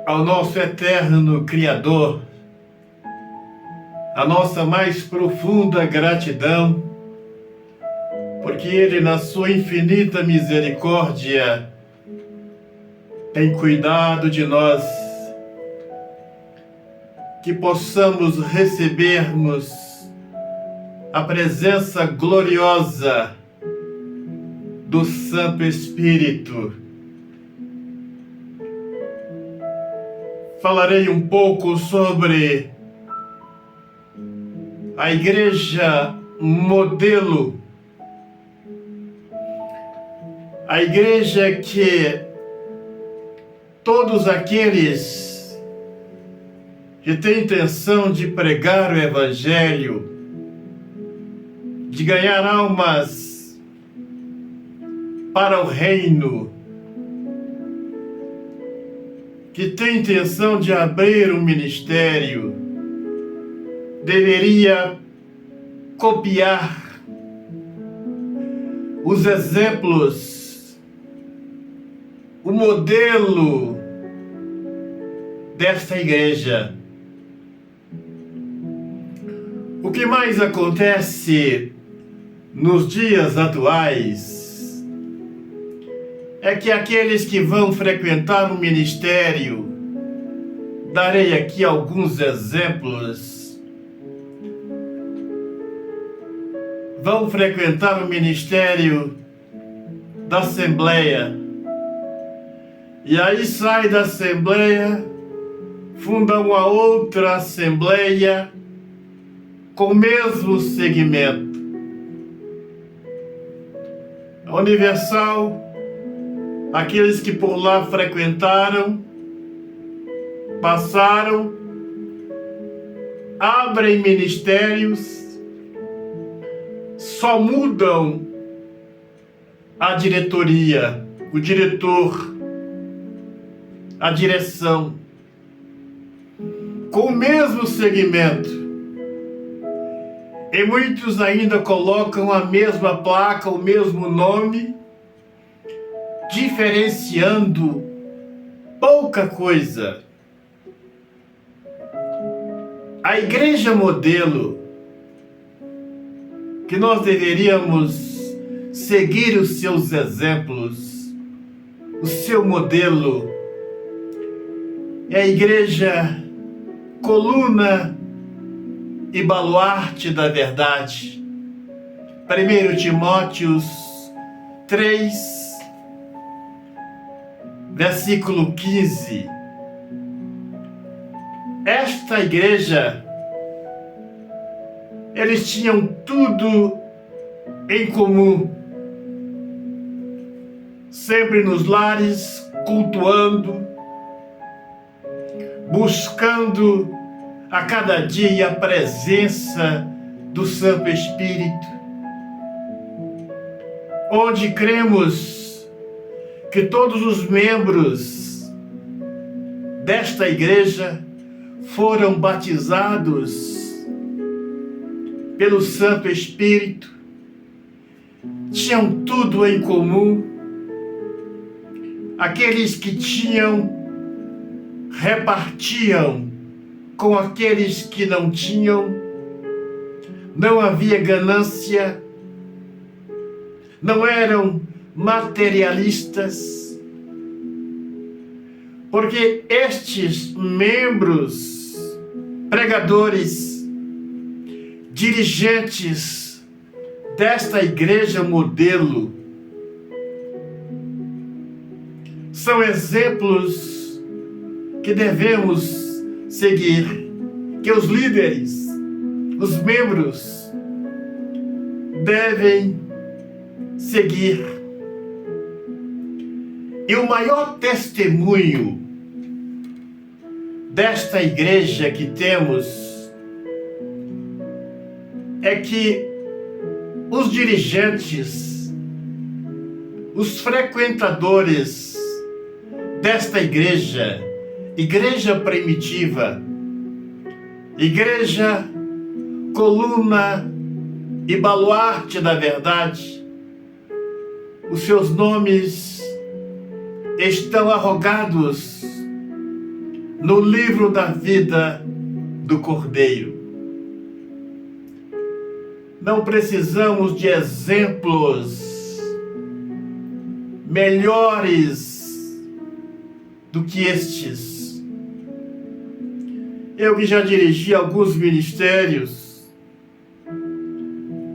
ao nosso eterno Criador a nossa mais profunda gratidão, porque Ele, na sua infinita misericórdia, tem cuidado de nós, que possamos recebermos a presença gloriosa do Santo Espírito. Falarei um pouco sobre a igreja modelo, a igreja que todos aqueles que têm intenção de pregar o Evangelho, de ganhar almas para o reino, que tem intenção de abrir um ministério, deveria copiar os exemplos, o modelo desta igreja. O que mais acontece nos dias atuais é que aqueles que vão frequentar o ministério, darei aqui alguns exemplos, vão frequentar o ministério da Assembleia, e aí sai da Assembleia, funda uma outra Assembleia com o mesmo segmento. A Universal, aqueles que por lá frequentaram, passaram, abrem ministérios, só mudam a diretoria, o diretor, a direção, com o mesmo segmento. E muitos ainda colocam a mesma placa, o mesmo nome, diferenciando pouca coisa. A igreja modelo, que nós deveríamos seguir os seus exemplos, o seu modelo, é a igreja coluna e baluarte da verdade. 1 Timóteo 3, versículo 15. Esta igreja, eles tinham tudo em comum, sempre nos lares, cultuando, buscando a cada dia a presença do Santo Espírito, onde cremos que todos os membros desta igreja foram batizados pelo Santo Espírito, tinham tudo em comum. Aqueles que tinham, repartiam com aqueles que não tinham, não havia ganância, não eram materialistas, porque estes membros, pregadores, dirigentes desta igreja modelo, são exemplos que devemos seguir, que os líderes, os membros devem seguir. E o maior testemunho desta igreja que temos é que os dirigentes, os frequentadores desta igreja, igreja primitiva, igreja coluna e baluarte da verdade, os seus nomes estão arrogados no livro da vida do Cordeiro. Não precisamos de exemplos melhores do que estes. Eu que já dirigi alguns ministérios,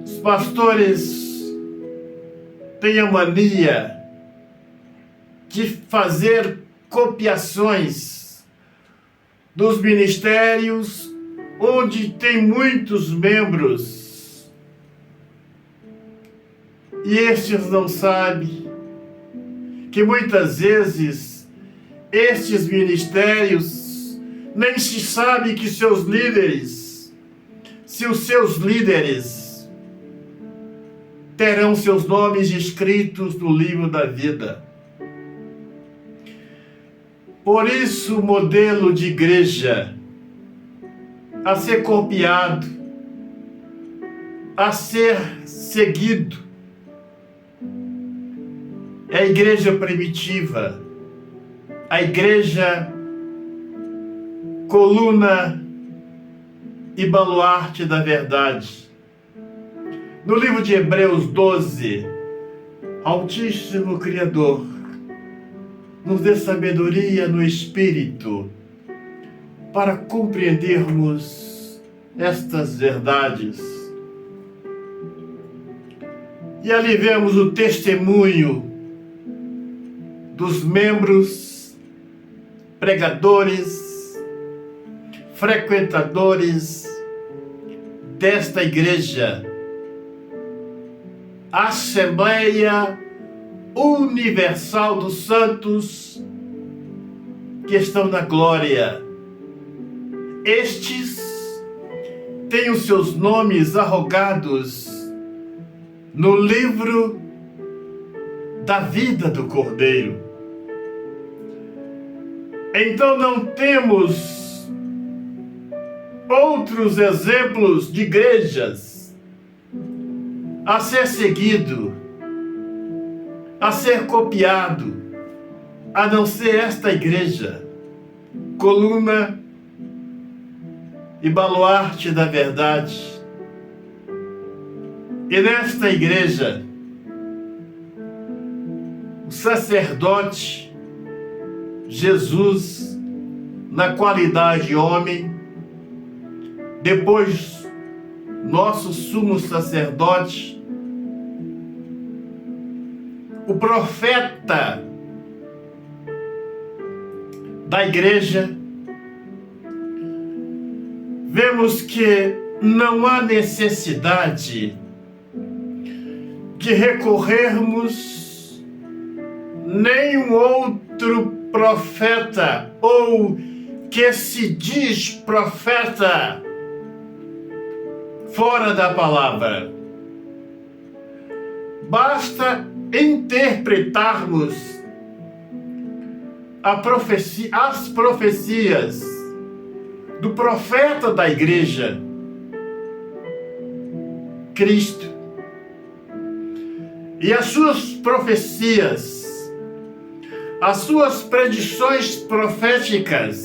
os pastores têm a mania de fazer copiações dos ministérios onde tem muitos membros e estes não sabem que muitas vezes estes ministérios nem se sabe que seus líderes, se os seus líderes terão seus nomes escritos no livro da vida. Por isso, o modelo de igreja a ser copiado, a ser seguido, é a igreja primitiva, a igreja coluna e baluarte da verdade. No livro de Hebreus 12, Altíssimo Criador nos dê sabedoria no Espírito para compreendermos estas verdades. E ali vemos o testemunho dos membros, pregadores, frequentadores desta igreja, Assembleia Universal dos Santos que estão na glória. Estes têm os seus nomes arrogados no livro da vida do Cordeiro. Então não temos outros exemplos de igrejas a ser seguido, a ser copiado, a não ser esta igreja, coluna e baluarte da verdade. E nesta igreja, o sacerdote Jesus, na qualidade de homem, depois nosso sumo sacerdote, o profeta da igreja, vemos que não há necessidade de recorrermos nenhum outro profeta ou que se diz profeta fora da palavra. Basta interpretarmos as profecias do profeta da igreja, Cristo, e as suas profecias, as suas predições proféticas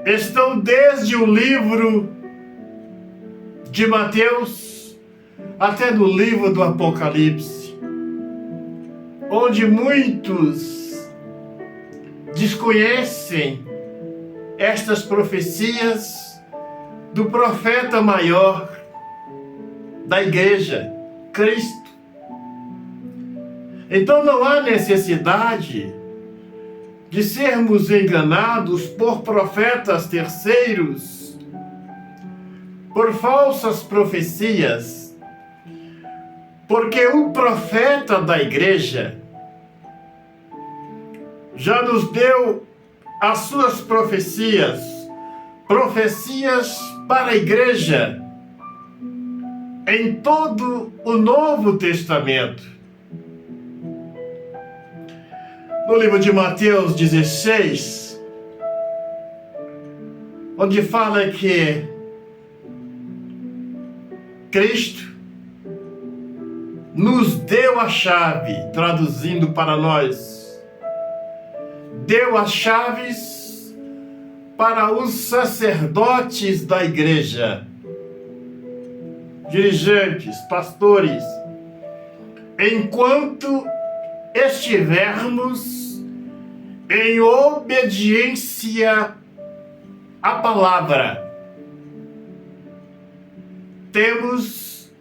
estão desde o livro de Mateus até no livro do Apocalipse, onde muitos desconhecem estas profecias do profeta maior da igreja, Cristo. Então não há necessidade de sermos enganados por profetas terceiros, por falsas profecias, porque o profeta da igreja já nos deu as suas profecias para a igreja em todo o Novo Testamento. No livro de Mateus 16, onde fala que Cristo nos deu a chave, traduzindo para nós, deu as chaves para os sacerdotes da igreja, dirigentes, pastores, enquanto estivermos em obediência à palavra, temos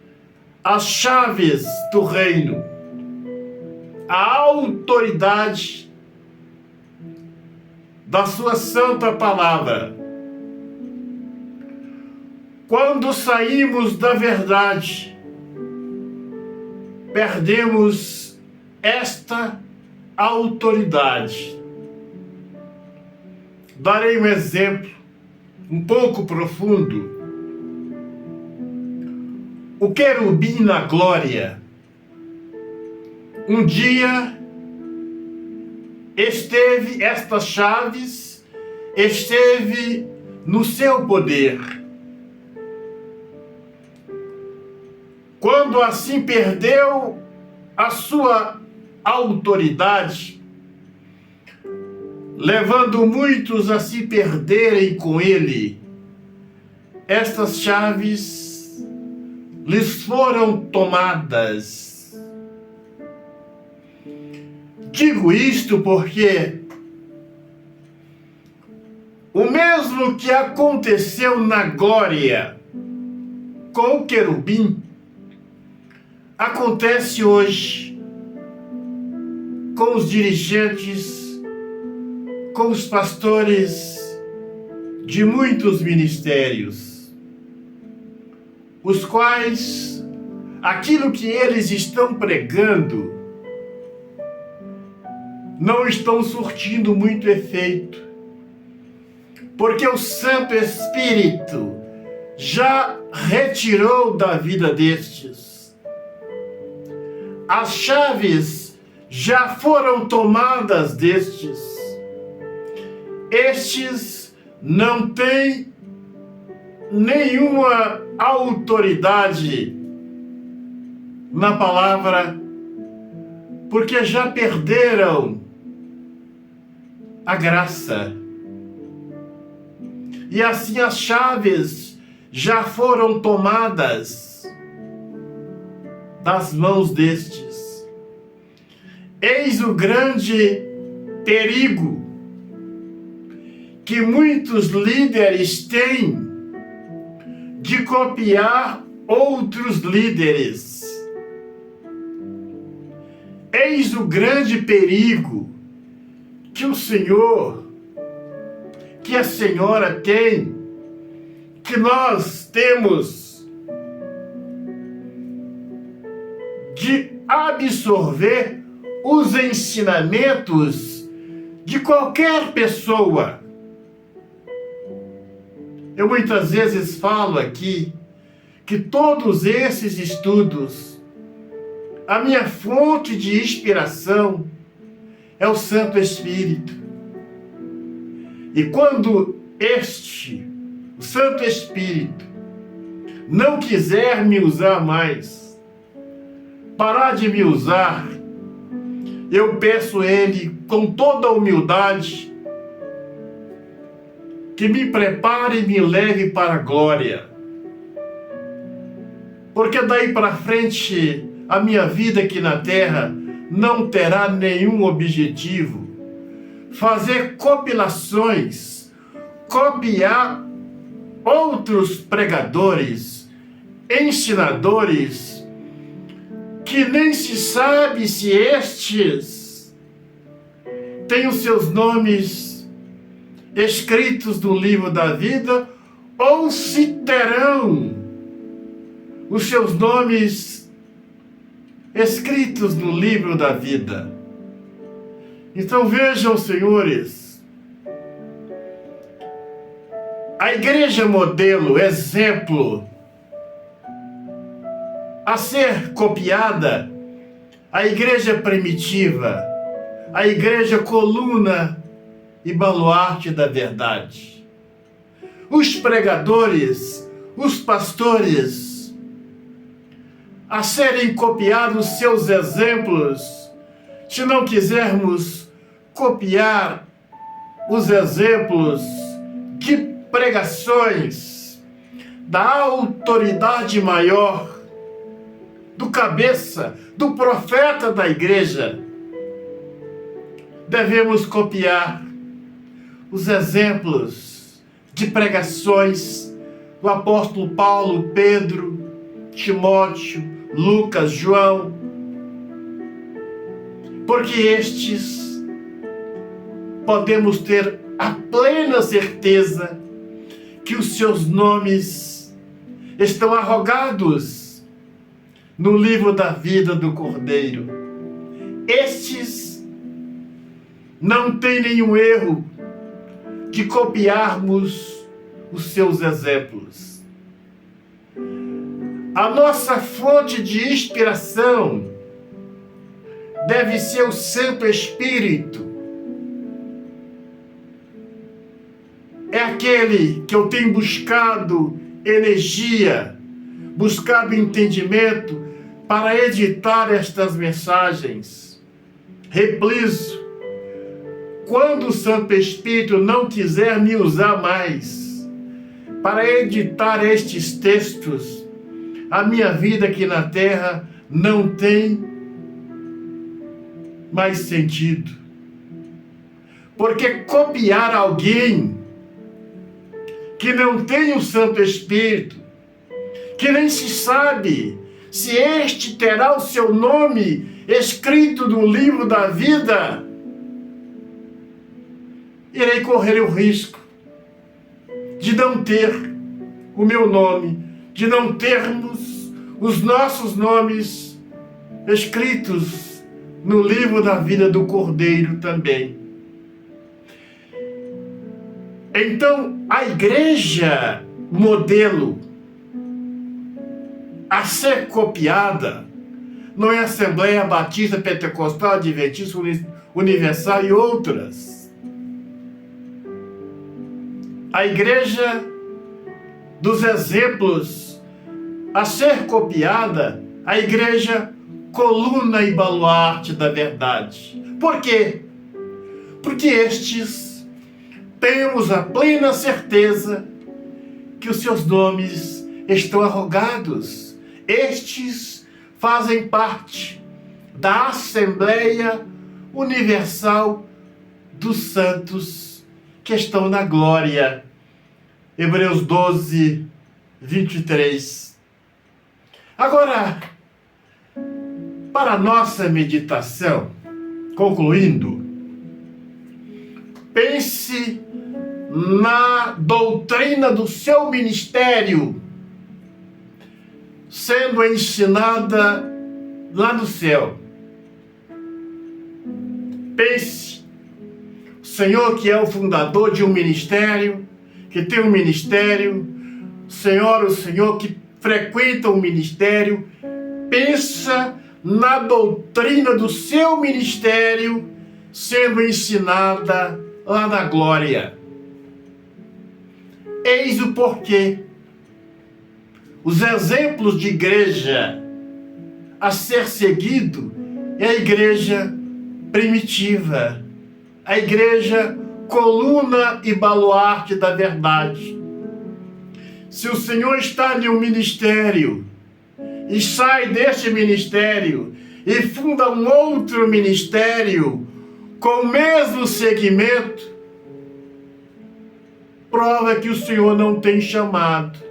as chaves do reino, a autoridade da sua santa palavra. Quando saímos da verdade, perdemos esta autoridade. Darei um exemplo um pouco profundo. O querubim na glória, um dia estas chaves esteve no seu poder. Quando assim perdeu a sua autoridade, levando muitos a se perderem com ele, estas chaves lhes foram tomadas. Digo isto porque o mesmo que aconteceu na glória com o querubim, acontece hoje com os dirigentes, com os pastores de muitos ministérios, os quais aquilo que eles estão pregando não estão surtindo muito efeito, porque o Santo Espírito já retirou da vida destes. As chaves já foram tomadas destes. Estes não têm nenhuma autoridade na palavra, porque já perderam a graça. E assim as chaves já foram tomadas das mãos destes. Eis o grande perigo que muitos líderes têm de copiar outros líderes. Eis o grande perigo que o Senhor, que a Senhora tem, que nós temos, de absorver os ensinamentos de qualquer pessoa. Eu muitas vezes falo aqui que todos esses estudos, a minha fonte de inspiração é o Santo Espírito. E quando o Santo Espírito, não quiser me usar mais, parar de me usar, eu peço a Ele com toda a humildade que me prepare e me leve para a glória. Porque daí para frente a minha vida aqui na terra não terá nenhum objetivo. Fazer compilações, copiar outros pregadores, ensinadores, que nem se sabe se estes têm os seus nomes escritos no livro da vida ou se terão os seus nomes escritos no livro da vida. Então vejam, senhores, a igreja modelo, exemplo, a ser copiada, a igreja primitiva, a igreja coluna e baluarte da verdade. Os pregadores, os pastores, a serem copiados seus exemplos, se não quisermos copiar os exemplos de pregações da autoridade maior, do cabeça, do profeta da igreja, devemos copiar os exemplos de pregações do apóstolo Paulo, Pedro, Timóteo, Lucas, João, porque estes podemos ter a plena certeza que os seus nomes estão arrogados no livro da vida do Cordeiro. Estes não têm nenhum erro de copiarmos os seus exemplos. A nossa fonte de inspiração deve ser o Santo Espírito. É aquele que eu tenho buscado energia, buscado entendimento para editar estas mensagens. Repliso, quando o Santo Espírito não quiser me usar mais para editar estes textos, a minha vida aqui na Terra não tem mais sentido. Porque copiar alguém que não tem o Santo Espírito, que nem se sabe se este terá o seu nome escrito no livro da vida, irei correr o risco de não ter o meu nome, de não termos os nossos nomes escritos no livro da vida do Cordeiro também. Então, a igreja modelo a ser copiada não é a Assembleia Batista Pentecostal Adventista Universal e outras. A igreja dos exemplos a ser copiada, a igreja coluna e baluarte da verdade. Por quê? Porque estes temos a plena certeza que os seus nomes estão arrogados. Estes fazem parte da Assembleia Universal dos Santos que estão na glória. Hebreus 12, 23. Agora, para a nossa meditação, concluindo, pense na doutrina do seu ministério sendo ensinada lá no céu. Pense, o Senhor que é o fundador de um ministério, que tem um ministério, o Senhor que frequenta um ministério, pensa na doutrina do seu ministério sendo ensinada lá na glória. Eis o porquê. Os exemplos de igreja a ser seguido é a igreja primitiva, a igreja coluna e baluarte da verdade. Se o Senhor está em um ministério e sai deste ministério e funda um outro ministério com o mesmo segmento, prova que o Senhor não tem chamado.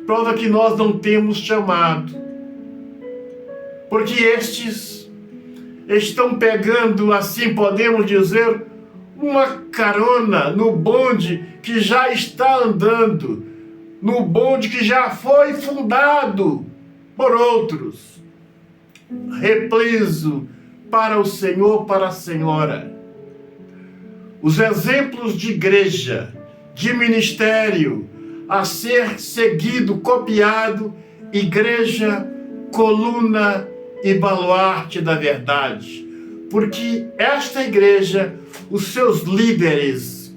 Prova que nós não temos chamado. Porque estes estão pegando, assim podemos dizer, uma carona no bonde que já está andando, no bonde que já foi fundado por outros. Repliso para o Senhor, para a Senhora. Os exemplos de igreja, de ministério, a ser seguido, copiado, igreja, coluna e baluarte da verdade. Porque esta igreja, os seus líderes,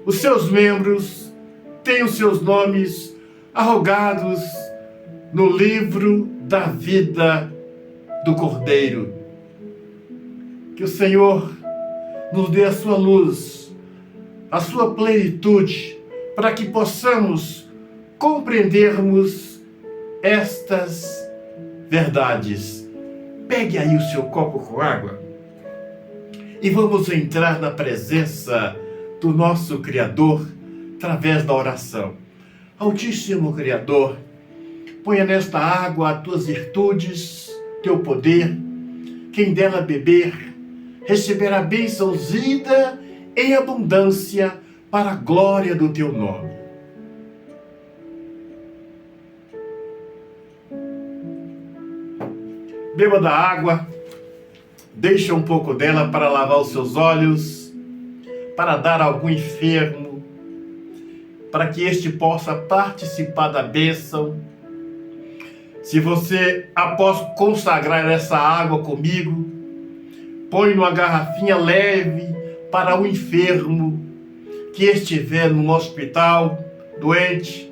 os seus membros, têm os seus nomes arrogados no livro da vida do Cordeiro. Que o Senhor nos dê a sua luz a sua plenitude, para que possamos compreendermos estas verdades. Pegue aí o seu copo com água e vamos entrar na presença do nosso Criador através da oração. Altíssimo Criador, ponha nesta água as tuas virtudes, teu poder. Quem dela beber, receberá bênçãos, vida em abundância para a glória do teu nome. Beba da água, deixa um pouco dela para lavar os seus olhos, para dar a algum enfermo, para que este possa participar da bênção. Se você, após consagrar essa água comigo, põe numa garrafinha leve para o enfermo que estiver no hospital, doente,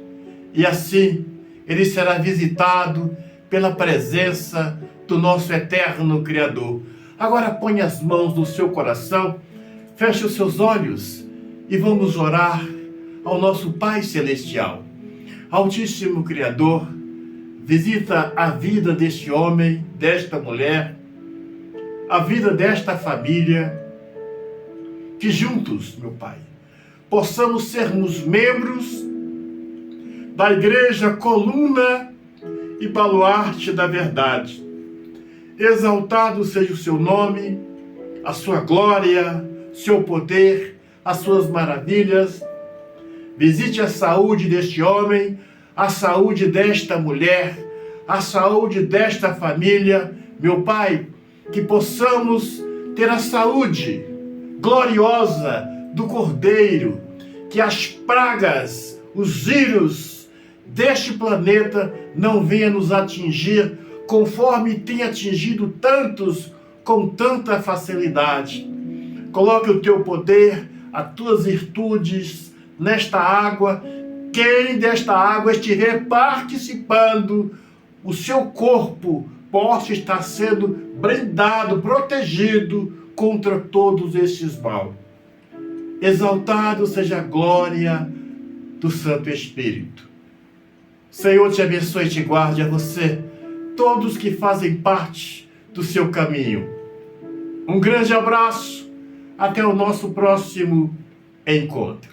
e assim ele será visitado pela presença do nosso eterno Criador. Agora põe as mãos no seu coração, feche os seus olhos e vamos orar ao nosso Pai Celestial. Altíssimo Criador, visita a vida deste homem, desta mulher, a vida desta família, que juntos, meu Pai, possamos sermos membros da Igreja Coluna e Baluarte da Verdade. Exaltado seja o seu nome, a sua glória, seu poder, as suas maravilhas. Visite a saúde deste homem, a saúde desta mulher, a saúde desta família. Meu Pai, que possamos ter a saúde gloriosa do Cordeiro, que as pragas, os vírus deste planeta não venham nos atingir conforme tem atingido tantos com tanta facilidade. Coloque o teu poder, as tuas virtudes nesta água. Quem desta água estiver participando, o seu corpo possa estar sendo blindado, protegido contra todos estes mal. Exaltado seja a glória do Santo Espírito. Senhor, te abençoe e te guarde a você, todos que fazem parte do seu caminho. Um grande abraço, até o nosso próximo encontro.